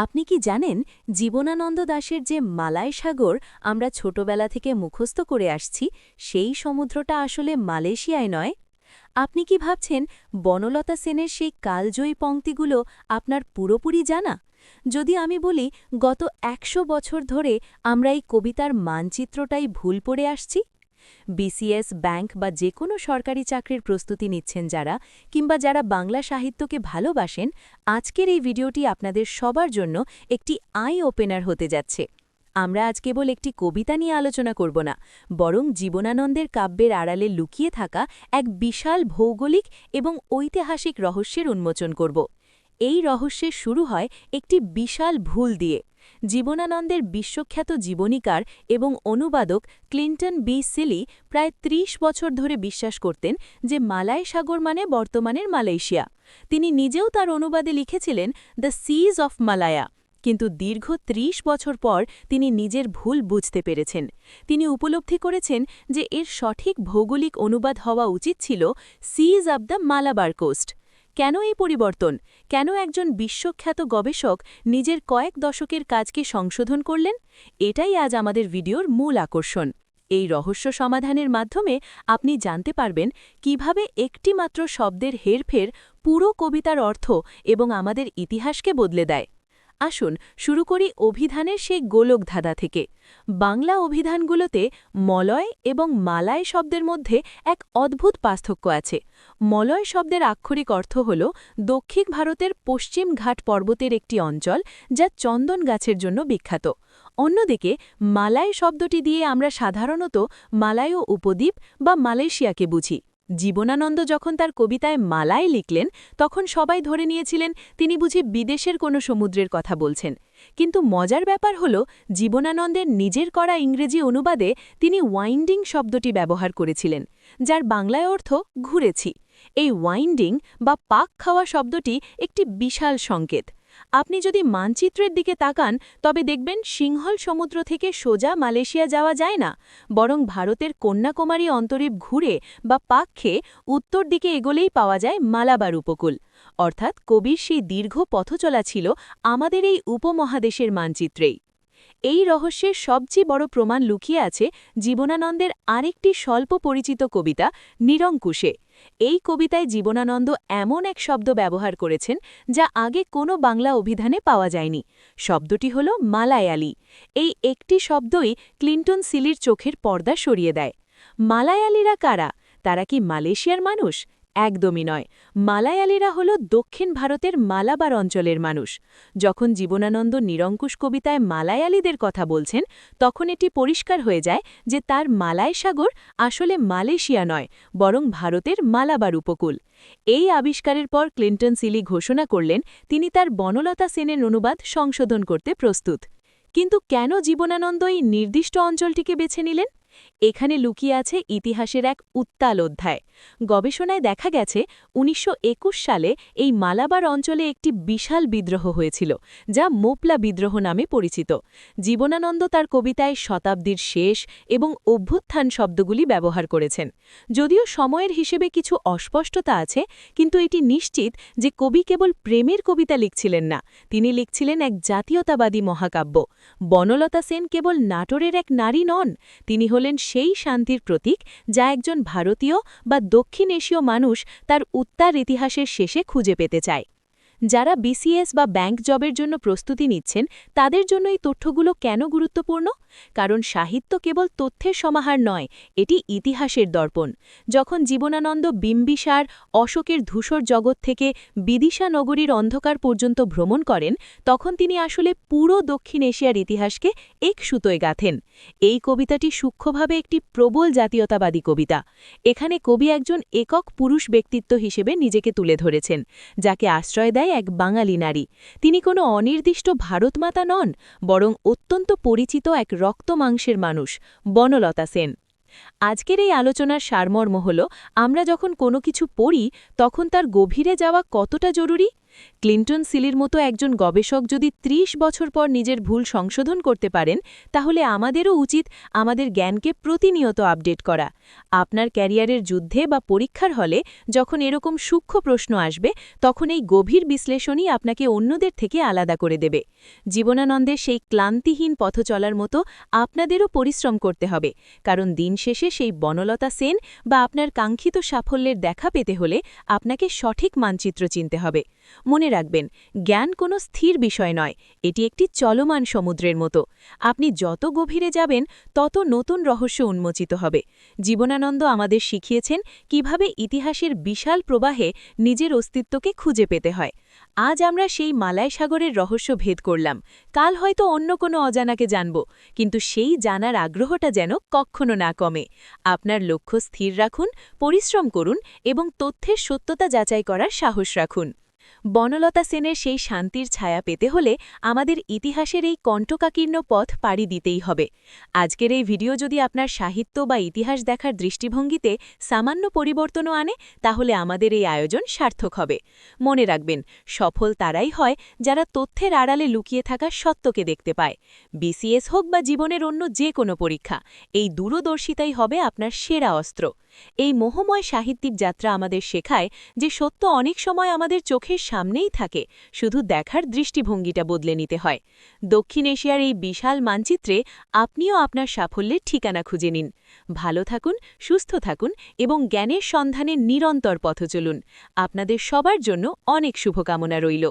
আপনি কি জানেন জীবনানন্দ দাশের যে মালায় সাগর আমরা ছোটবেলা থেকে মুখস্থ করে আসছি সেই সমুদ্রটা আসলে মালয়েশিয়ায় নয়? আপনি কি ভাবছেন বনলতা সেনের সেই কালজয়ী পংক্তিগুলো আপনার পুরোপুরি জানা? যদি আমি বলি গত ১০০ বছর ধরে আমরা এই কবিতার মানচিত্রটাই ভুল পড়ে আসছি। বিসিএস, ব্যাংক বা যে কোনো সরকারি চাকরির প্রস্তুতি নিচ্ছেন যারা, কিংবা যারা বাংলা সাহিত্যকে ভালোবাসেন, আজকের এই ভিডিওটি আপনাদের সবার জন্য একটি আই ওপেনার হতে যাচ্ছে। আমরা আজ কেবল একটি কবিতা নিয়ে আলোচনা করব না, বরং জীবনানন্দের কাব্যের আড়ালে লুকিয়ে থাকা এক বিশাল ভৌগোলিক এবং ঐতিহাসিক রহস্যের উন্মোচন করব। এই রহস্যের শুরু হয় একটি বিশাল ভুল দিয়ে। জীবনানন্দের বিশ্বখ্যাত জীবনীকার এবং অনুবাদক ক্লিন্টন বি সিলি প্রায় ৩০ বছর ধরে বিশ্বাস করতেন যে মালয় সাগর মানে বর্তমানের মালয়েশিয়া। তিনি নিজেও তার অনুবাদে লিখেছিলেন দ্য সিজ অফ মালায়া। কিন্তু দীর্ঘ ৩০ বছর পর তিনি নিজের ভুল বুঝতে পেরেছেন। তিনি উপলব্ধি করেছেন যে এর সঠিক ভৌগোলিক অনুবাদ হওয়া উচিত ছিল সিজ অব দ্য মালাবার কোস্ট। কেন এই পরিবর্তন? কেন একজন বিশ্বখ্যাত গবেষক নিজের কয়েক দশকের কাজকে সংশোধন করলেন? এটাই আজ আমাদের ভিডিওর মূল আকর্ষণ। এই রহস্য সমাধানের মাধ্যমে আপনি জানতে পারবেন কিভাবে একটি মাত্র শব্দের হেরফের পুরো কবিতার অর্থ এবং আমাদের ইতিহাসকে বদলে দেয়। আসুন শুরু করি অভিধানের সেই গোলকধাঁধা থেকে। বাংলা অভিধানগুলোতে মলয় এবং মালায় শব্দের মধ্যে এক অদ্ভুত পার্থক্য আছে। মলয় শব্দের আক্ষরিক অর্থ হল দক্ষিণ ভারতের পশ্চিম ঘাট পর্বতের একটি অঞ্চল যা চন্দন গাছের জন্য বিখ্যাত। অন্যদিকে মালায় শব্দটি দিয়ে আমরা সাধারণত মালায় উপদ্বীপ বা মালয়েশিয়াকে বুঝি। জীবনানন্দ যখন তার কবিতায় মালায় লিখলেন তখন সবাই ধরে নিয়েছিলেন তিনি বুঝি বিদেশের কোনো সমুদ্রের কথা বলছেন। কিন্তু মজার ব্যাপার হল জীবনানন্দের নিজের করা ইংরেজি অনুবাদে তিনি ওয়াইন্ডিং শব্দটি ব্যবহার করেছিলেন, যার বাংলায় অর্থ ঘুরেছি। এই ওয়াইন্ডিং বা পাক খাওয়া শব্দটি একটি বিশাল সংকেত। আপনি যদি মানচিত্রের দিকে তাকান তবে দেখবেন সিংহল সমুদ্র থেকে সোজা মালয়েশিয়া যাওয়া যায় না, বরং ভারতের কন্যাকুমারী অন্তরীপ ঘুরে বা পাক খেয়ে উত্তর দিকে এগোলেই পাওয়া যায় মালাবার উপকূল। অর্থাৎ কবির সেই দীর্ঘ পথচলা ছিল আমাদের এই উপমহাদেশের মানচিত্রেই। এই রহস্যের সবচেয়ে বড় প্রমাণ লুকিয়ে আছে জীবনানন্দের আরেকটি স্বল্প পরিচিত কবিতা নিরঙ্কুশে। এই কবিতায় জীবনানন্দ এমন এক শব্দ ব্যবহার করেছেন যা আগে কোনো বাংলা অভিধানে পাওয়া যায়নি। শব্দটি হল মালায়ালি। এই একটি শব্দই ক্লিন্টন সিলির চোখের পর্দা সরিয়ে দেয়। মালায়ালিরা কারা? তারা কি মালয়েশিয়ার মানুষ? একদমই নয়। মালায়ালিরা হল দক্ষিণ ভারতের মালাবার অঞ্চলের মানুষ। যখন জীবনানন্দ নিরঙ্কুশ কবিতায় মালায়ালিদের কথা বলছেন তখন এটি পরিষ্কার হয়ে যায় যে তার মালায় সাগর আসলে মালয়েশিয়া নয়, বরং ভারতের মালাবার উপকূল। এই আবিষ্কারের পর ক্লিন্টন সিলি ঘোষণা করলেন তিনি তার বনলতা সেনের অনুবাদ সংশোধন করতে প্রস্তুত। কিন্তু কেন জীবনানন্দ এই নির্দিষ্ট অঞ্চলটিকে বেছে নিলেন? এখানে লুকিয়ে আছে ইতিহাসের এক উত্তাল অধ্যায়। গবেষণায় দেখা গেছে ১৯২১ সালে এই মালাবার অঞ্চলে একটি বিশাল বিদ্রোহ হয়েছিল, যা মোপলা বিদ্রোহ নামে পরিচিত। জীবনানন্দ তার কবিতায় শতাব্দীর শেষ এবং অভ্যুত্থান শব্দগুলি ব্যবহার করেছেন। যদিও সময়ের হিসেবে কিছু অস্পষ্টতা আছে, কিন্তু এটি নিশ্চিত যে কবি কেবল প্রেমের কবিতা লিখছিলেন না, তিনি লিখছিলেন এক জাতীয়তাবাদী মহাকাব্য। বনলতা সেন কেবল নাটোরের এক নারী নন, তিনি হলেন সেই শান্তির প্রতীক যা একজন ভারতীয় বা দক্ষিণ এশীয় মানুষ তার উত্তার ইতিহাসের শেষে খুঁজে পেতে চায়। যারা বিসিএস বা ব্যাংক জবের জন্য প্রস্তুতি নিচ্ছেন তাদের জন্য এই তথ্যগুলো কেন গুরুত্বপূর্ণ? কারণ সাহিত্য কেবল তথ্যের সমাহার নয়, এটি ইতিহাসের দর্পণ। যখন জীবনানন্দ বিম্বিসার, অশোকের ধূসর জগৎ থেকে বিদিশা নগরীর অন্ধকার পর্যন্ত ভ্রমণ করেন তখন তিনি আসলে পুরো দক্ষিণ এশিয়ার ইতিহাসকে এক সুতোয় গাঁথেন। এই কবিতাটি সূক্ষ্মভাবে একটি প্রবল জাতীয়তাবাদী কবিতা। এখানে কবি একজন একক পুরুষ ব্যক্তিত্ব হিসেবে নিজেকে তুলে ধরেছেন, যাকে আশ্রয় দেয় এক বাঙালি নারী। তিনি কোনো অনির্দিষ্ট ভারতমাতা নন, বরং অত্যন্ত পরিচিত এক রক্তমাংসের মানুষ, বনলতা সেন। আজকের এই আলোচনার সারমর্ম হল আমরা যখন কোনো কিছু পড়ি তখন তার গভীরে যাওয়া কতটা জরুরি। ক্লিন্টন সিলির মতো একজন গবেষক যদি ৩০ বছর পর নিজের ভুল সংশোধন করতে পারেন তাহলে আমাদেরও উচিত আমাদের জ্ঞানকে প্রতিনিয়ত আপডেট করা। আপনার ক্যারিয়ারের যুদ্ধে বা পরীক্ষার হলে যখন এরকম সূক্ষ্ম প্রশ্ন আসবে তখন এই গভীর বিশ্লেষণই আপনাকে অন্যদের থেকে আলাদা করে দেবে। জীবনানন্দের সেই ক্লান্তিহীন পথ চলার মতো আপনাদেরও পরিশ্রম করতে হবে, কারণ দিন শেষে সেই বনলতা সেন বা আপনার কাঙ্ক্ষিত সাফল্যের দেখা পেতে হলে আপনাকে সঠিক মানচিত্র চিনতে হবে। মনে রাখবেন, জ্ঞান কোনো স্থির বিষয় নয়, এটি একটি চলমান সমুদ্রের মতো। আপনি যত গভীরে যাবেন তত নতুন রহস্য উন্মোচিত হবে। জীবনানন্দ আমাদের শিখিয়েছেন কিভাবে ইতিহাসের বিশাল প্রবাহে নিজের অস্তিত্বকে খুঁজে পেতে হয়। আজ আমরা সেই মালয় সাগরের রহস্য ভেদ করলাম, কাল হয়তো অন্য কোনো অজানাকে জানব, কিন্তু সেই জানার আগ্রহটা যেন কখনো না কমে। আপনার লক্ষ্য স্থির রাখুন, পরিশ্রম করুন এবং তথ্যের সত্যতা যাচাই করার সাহস রাখুন। বনলতা সেনের সেই শান্তির ছায়া পেতে হলে আমাদের ইতিহাসের এই কণ্টকাকীর্ণ পথ পাড়ি দিতেই হবে। আজকের এই ভিডিও যদি আপনার সাহিত্য বা ইতিহাস দেখার দৃষ্টিভঙ্গিতে সামান্য পরিবর্তনও আনে তাহলে আমাদের এই আয়োজন সার্থক হবে। মনে রাখবেন, সফল তারাই হয় যারা তথ্যের আড়ালে লুকিয়ে থাকা সত্যকে দেখতে পায়। বিসিএস হোক বা জীবনের অন্য যে কোনো পরীক্ষা, এই দূরদর্শিতাই হবে আপনার সেরা অস্ত্র। এই মোহময় সাহিত্যিক যাত্রা আমাদের শেখায় যে সত্য অনেক সময় আমাদের চোখের সামনেই থাকে, শুধু দেখার দৃষ্টিভঙ্গিটা বদলে নিতে হয়। দক্ষিণ এশিয়ার এই বিশাল মানচিত্রে আপনিও আপনার সাফল্যের ঠিকানা খুঁজে নিন। ভালো থাকুন, সুস্থ থাকুন এবং জ্ঞানের সন্ধানে নিরন্তর পথ চলুন। আপনাদের সবার জন্য অনেক শুভকামনা রইল।